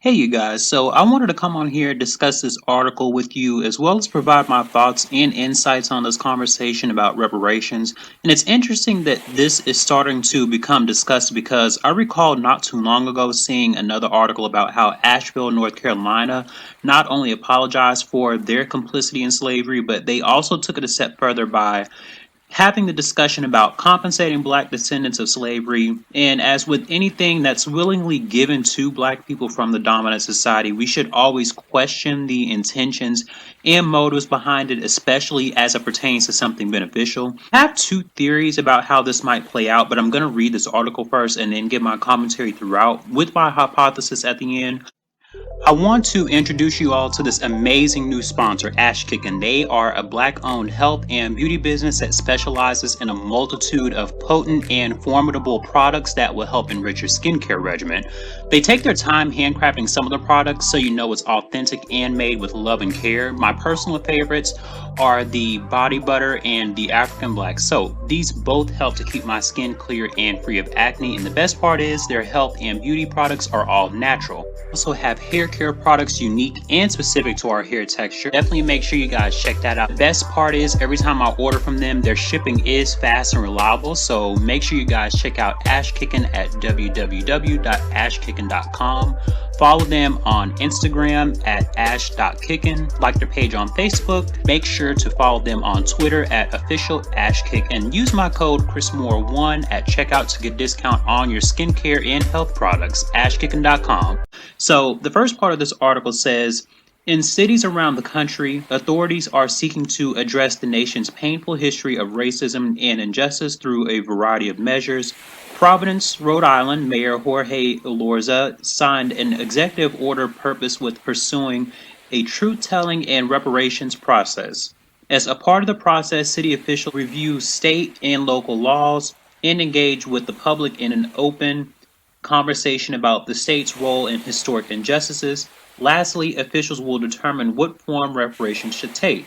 Hey, you guys. So, I wanted to come on here and discuss this article with you, as well as provide my thoughts and insights on this conversation about reparations. And it's interesting that this is starting to become discussed because I recall not too long ago seeing another article about how Asheville, North Carolina, not only apologized for their complicity in slavery, but they also took it a step further by having the discussion about compensating black descendants of slavery. And as with anything that's willingly given to black people from the dominant society, we should always question the intentions and motives behind it, especially as it pertains to something beneficial. I have two theories about how this might play out, but I'm going to read this article first and then give my commentary throughout with my hypothesis at the end. I want to introduce you all to this amazing new sponsor, Ash Kickin. They are a black owned health and beauty business that specializes in a multitude of potent and formidable products that will help enrich your skincare regimen. They take their time handcrafting some of the products so you know it's authentic and made with love and care. My personal favorites are the body butter and the African black soap. These both help to keep my skin clear and free of acne, and the best part is their health and beauty products are all natural. Also have hair care products unique and specific to our hair texture. Definitely make sure you guys check that out. The best part is every time I order from them, their shipping is fast and reliable, so make sure you guys check out Ash Kickin at www.ashkickin.com. Follow them on Instagram at ash.kickin. Like their page on Facebook. Make sure to follow them on Twitter at officialashkick and use my code ChrisMoore1 at checkout to get discount on your skincare and health products. ashkickin.com. So the first part of this article says, in cities around the country, authorities are seeking to address the nation's painful history of racism and injustice through a variety of measures. Providence, Rhode Island Mayor Jorge Elorza signed an executive order purpose with pursuing a truth-telling and reparations process. As a part of the process, city officials review state and local laws and engage with the public in an open conversation about the state's role in historic injustices. Lastly, officials will determine what form reparations should take.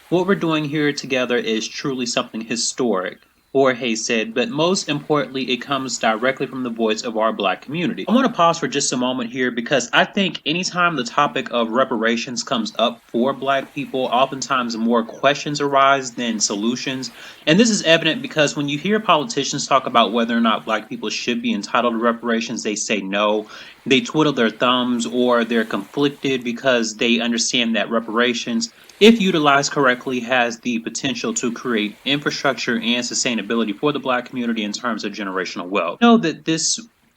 What we're doing here together is truly something historic, Jorge said, but most importantly, it comes directly from the voice of our black community. I want to pause for just a moment here because I think anytime the topic of reparations comes up for black people, oftentimes more questions arise than solutions. And this is evident because when you hear politicians talk about whether or not black people should be entitled to reparations, they say no. They twiddle their thumbs or they're conflicted because they understand that reparations, if utilized correctly, has the potential to create infrastructure and sustainability for the black community in terms of generational wealth. Know that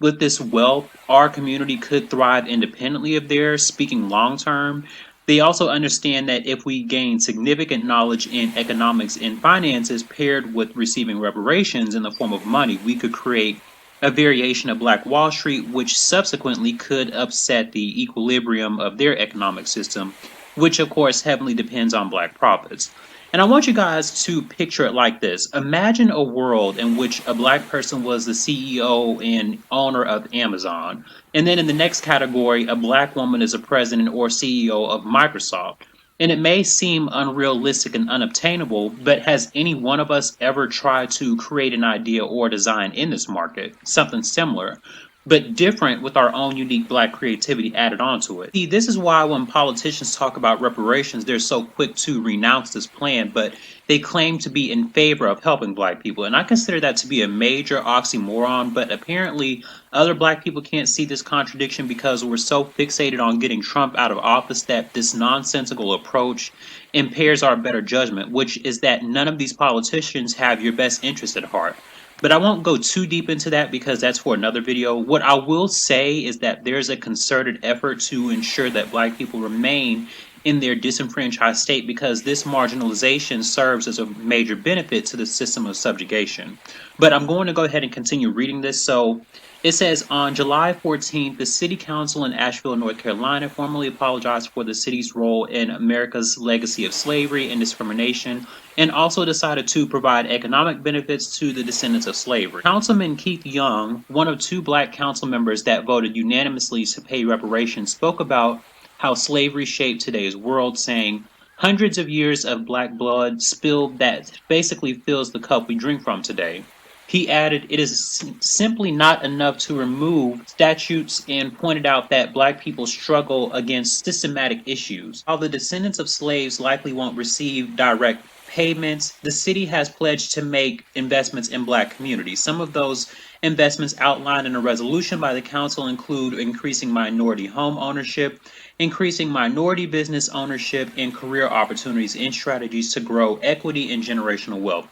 with this wealth, our community could thrive independently of theirs, speaking long term. They also understand that if we gain significant knowledge in economics and finances paired with receiving reparations in the form of money, we could create a variation of Black Wall Street, which subsequently could upset the equilibrium of their economic system, which of course heavily depends on black profits. And I want you guys to picture it like this. Imagine a world in which a black person was the CEO and owner of Amazon. And then in the next category, a black woman is a president or CEO of Microsoft. And it may seem unrealistic and unobtainable, but has any one of us ever tried to create an idea or design in this market? Something similar, but different with our own unique black creativity added onto it. See, this is why when politicians talk about reparations, they're so quick to renounce this plan, but they claim to be in favor of helping black people. And I consider that to be a major oxymoron, but apparently other black people can't see this contradiction because we're so fixated on getting Trump out of office that this nonsensical approach impairs our better judgment, which is that none of these politicians have your best interest at heart. But I won't go too deep into that because that's for another video. What I will say is that there's a concerted effort to ensure that black people remain in their disenfranchised state because this marginalization serves as a major benefit to the system of subjugation. But I'm going to go ahead and continue reading this. So it says, on July 14th, the City Council in Asheville, North Carolina, formally apologized for the city's role in America's legacy of slavery and discrimination, and also decided to provide economic benefits to the descendants of slavery. Councilman Keith Young, one of two black council members that voted unanimously to pay reparations, spoke about how slavery shaped today's world, saying, hundreds of years of black blood spilled that basically fills the cup we drink from today. He added, "It is simply not enough to remove statutes," and pointed out that black people struggle against systematic issues. While the descendants of slaves likely won't receive direct payments, the city has pledged to make investments in black communities. Some of those investments outlined in a resolution by the council include increasing minority home ownership, increasing minority business ownership, and career opportunities and strategies to grow equity and generational wealth.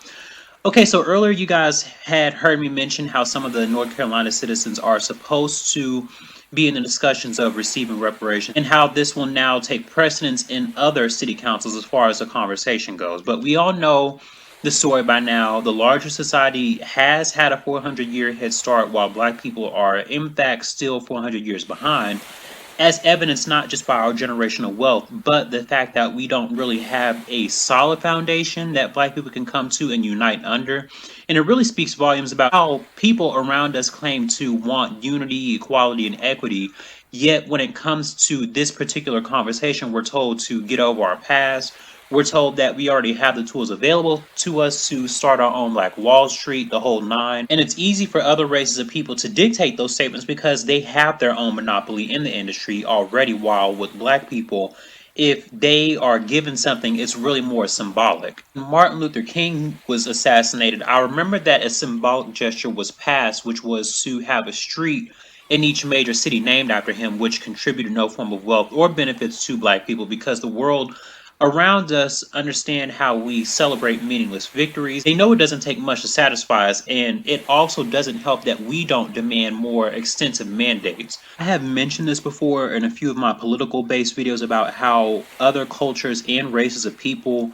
Okay, so earlier you guys had heard me mention how some of the North Carolina citizens are supposed to be in the discussions of receiving reparations, and how this will now take precedence in other city councils as far as the conversation goes. But we all know the story by now. The larger society has had a 400-year head start, while black people are, in fact, still 400 years behind, as evidenced not just by our generational wealth, but the fact that we don't really have a solid foundation that black people can come to and unite under. And it really speaks volumes about how people around us claim to want unity, equality, and equity. Yet when it comes to this particular conversation, we're told to get over our past. We're told that we already have the tools available to us to start our own, like Wall Street, the whole nine. And it's easy for other races of people to dictate those statements because they have their own monopoly in the industry already. While with black people, if they are given something, it's really more symbolic. When Martin Luther King was assassinated, I remember that a symbolic gesture was passed, which was to have a street in each major city named after him, which contributed no form of wealth or benefits to black people because the world around us understand how we celebrate meaningless victories. They know it doesn't take much to satisfy us, and it also doesn't help that we don't demand more extensive mandates. I have mentioned this before in a few of my political based videos about how other cultures and races of people,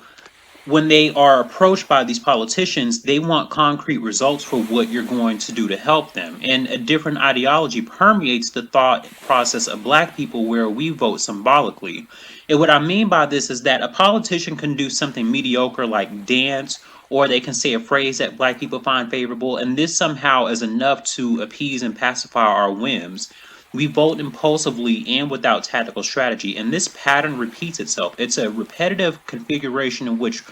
when they are approached by these politicians, they want concrete results for what you're going to do to help them. And a different ideology permeates the thought process of black people where we vote symbolically. And what I mean by this is that a politician can do something mediocre like dance, or they can say a phrase that black people find favorable, and this somehow is enough to appease and pacify our whims. We vote impulsively and without tactical strategy, and this pattern repeats itself. It's a repetitive configuration in which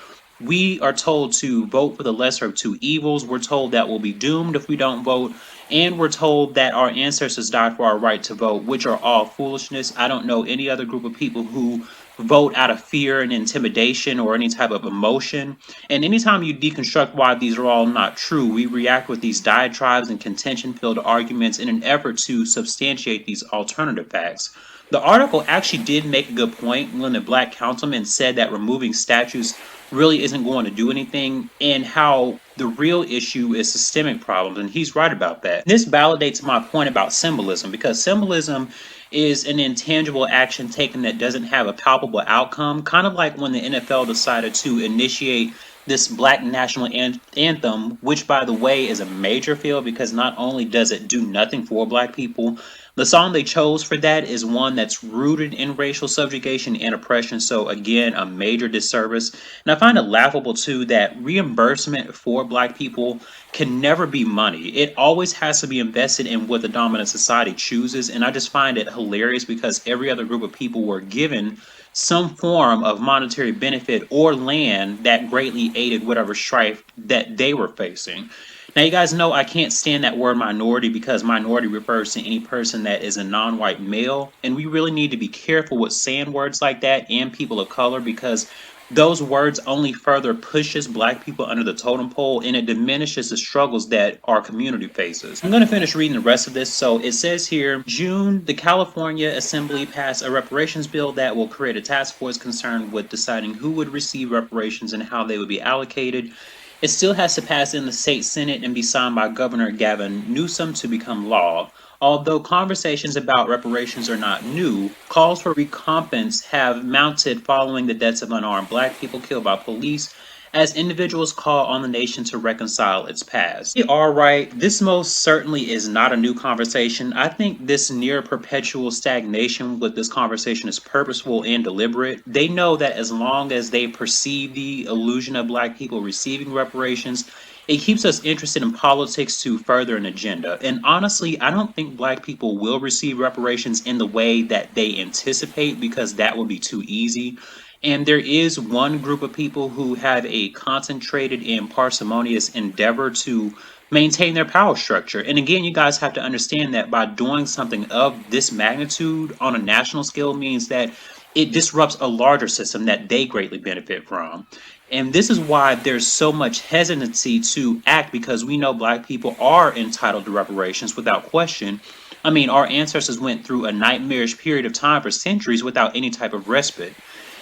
we are told to vote for the lesser of two evils. We're told that we'll be doomed if we don't vote, and we're told that our ancestors died for our right to vote, which are all foolishness. I don't know any other group of people who vote out of fear and intimidation or any type of emotion. And anytime you deconstruct why these are all not true, we react with these diatribes and contention filled arguments in an effort to substantiate these alternative facts. The article actually did make a good point when the black councilman said that removing statues really isn't going to do anything, and how the real issue is systemic problems, and he's right about that. This validates my point about symbolism, because symbolism is an intangible action taken that doesn't have a palpable outcome, kind of like when the NFL decided to initiate this black national anthem, which by the way is a major fail because not only does it do nothing for black people, the song they chose for that is one that's rooted in racial subjugation and oppression. So again, a major disservice. And I find it laughable too that reimbursement for black people can never be money. It always has to be invested in what the dominant society chooses. And I just find it hilarious because every other group of people were given some form of monetary benefit or land that greatly aided whatever strife that they were facing. Now, you guys know I can't stand that word minority because minority refers to any person that is a non-white male. And we really need to be careful with saying words like that and people of color, because those words only further pushes black people under the totem pole, and it diminishes the struggles that our community faces. I'm going to finish reading the rest of this. So it says here, June, the California Assembly passed a reparations bill that will create a task force concerned with deciding who would receive reparations and how they would be allocated. It still has to pass in the state Senate and be signed by Governor Gavin Newsom to become law. Although conversations about reparations are not new, calls for recompense have mounted following the deaths of unarmed black people killed by police, as individuals call on the nation to reconcile its past. You are right, this most certainly is not a new conversation. I think this near perpetual stagnation with this conversation is purposeful and deliberate. They know that as long as they perceive the illusion of black people receiving reparations, it keeps us interested in politics to further an agenda. And honestly, I don't think black people will receive reparations in the way that they anticipate, because that would be too easy. And there is one group of people who have a concentrated and parsimonious endeavor to maintain their power structure. And again, you guys have to understand that by doing something of this magnitude on a national scale means that it disrupts a larger system that they greatly benefit from. And this is why there's so much hesitancy to act, because we know Black people are entitled to reparations without question. I mean, our ancestors went through a nightmarish period of time for centuries without any type of respite.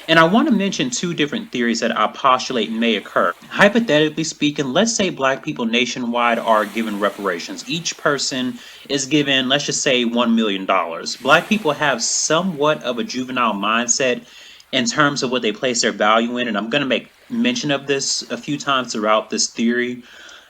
And I want to mention two different theories that I postulate may occur. Hypothetically speaking, let's say Black people nationwide are given reparations. Each person is given, let's just say, $1 million. Black people have somewhat of a juvenile mindset in terms of what they place their value in, and I'm going to make mention of this a few times throughout this theory.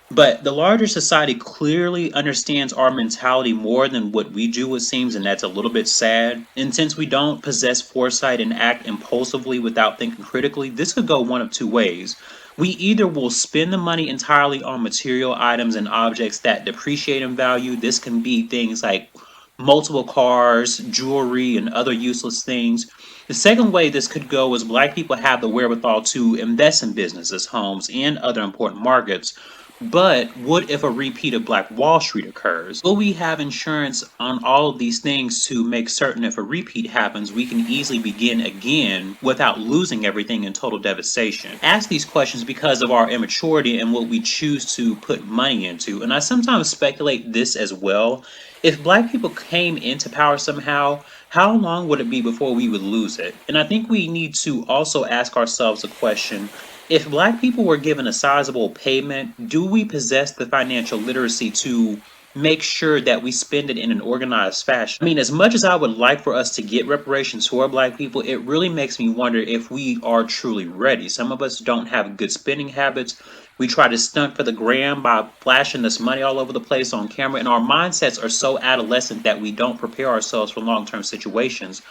But the larger society clearly understands our mentality more than what we do, it seems, and that's a little bit sad. And since we don't possess foresight and act impulsively without thinking critically, this could go one of two ways. We either will spend the money entirely on material items and objects that depreciate in value. This can be things like multiple cars, jewelry, and other useless things. The second way this could go is Black people have the wherewithal to invest in businesses, homes, and other important markets. But what if a repeat of Black Wall Street occurs? Will we have insurance on all of these things to make certain if a repeat happens, we can easily begin again without losing everything in total devastation? Ask these questions because of our immaturity and what we choose to put money into. And I sometimes speculate this as well. If Black people came into power somehow, how long would it be before we would lose it? And I think we need to also ask ourselves a question. If Black people were given a sizable payment, do we possess the financial literacy to make sure that we spend it in an organized fashion? I mean, as much as I would like for us to get reparations for Black people, it really makes me wonder if we are truly ready. Some of us don't have good spending habits. We try to stunt for the gram by flashing this money all over the place on camera, and our mindsets are so adolescent that we don't prepare ourselves for long-term situations,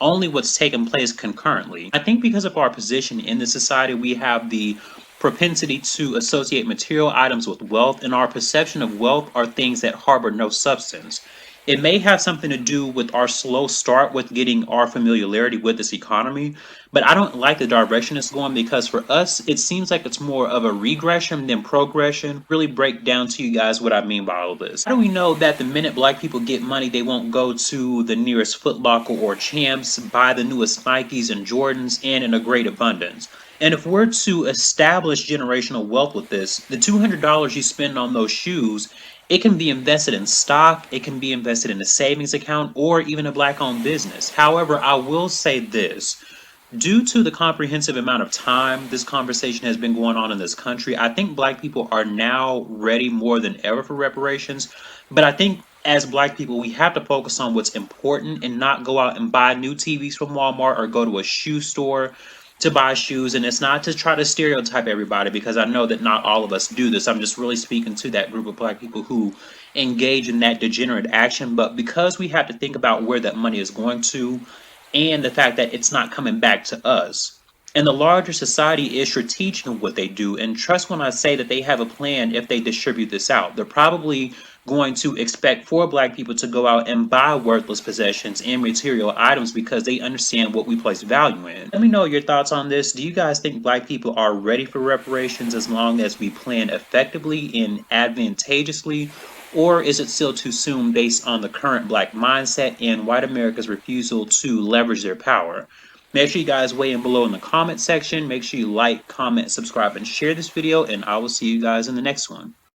only what's taking place concurrently. I think because of our position in the society, we have the propensity to associate material items with wealth, and our perception of wealth are things that harbor no substance. It may have something to do with our slow start with getting our familiarity with this economy, but I don't like the direction it's going, because for us, it seems like it's more of a regression than progression. Really break down to you guys what I mean by all of this. How do we know that the minute Black people get money, they won't go to the nearest Foot Locker or Champs, buy the newest Nikes and Jordans, and in a great abundance? And if we're to establish generational wealth with this, the $200 you spend on those shoes, it can be invested in stock, it can be invested in a savings account, or even a Black-owned business. However, I will say this. Due to the comprehensive amount of time this conversation has been going on in this country, I think Black people are now ready more than ever for reparations. But I think as Black people, we have to focus on what's important and not go out and buy new TVs from Walmart or go to a shoe store to buy shoes. And it's not to try to stereotype everybody, because I know that not all of us do this. I'm just really speaking to that group of Black people who engage in that degenerate action. But because we have to think about where that money is going to, and the fact that it's not coming back to us. And the larger society is strategic in what they do. And trust when I say that they have a plan if they distribute this out. They're probably going to expect for Black people to go out and buy worthless possessions and material items because they understand what we place value in. Let me know your thoughts on this. Do you guys think Black people are ready for reparations as long as we plan effectively and advantageously? Or is it still too soon based on the current Black mindset and white America's refusal to leverage their power? Make sure you guys weigh in below in the comment section. Make sure you like, comment, subscribe, and share this video, and I will see you guys in the next one.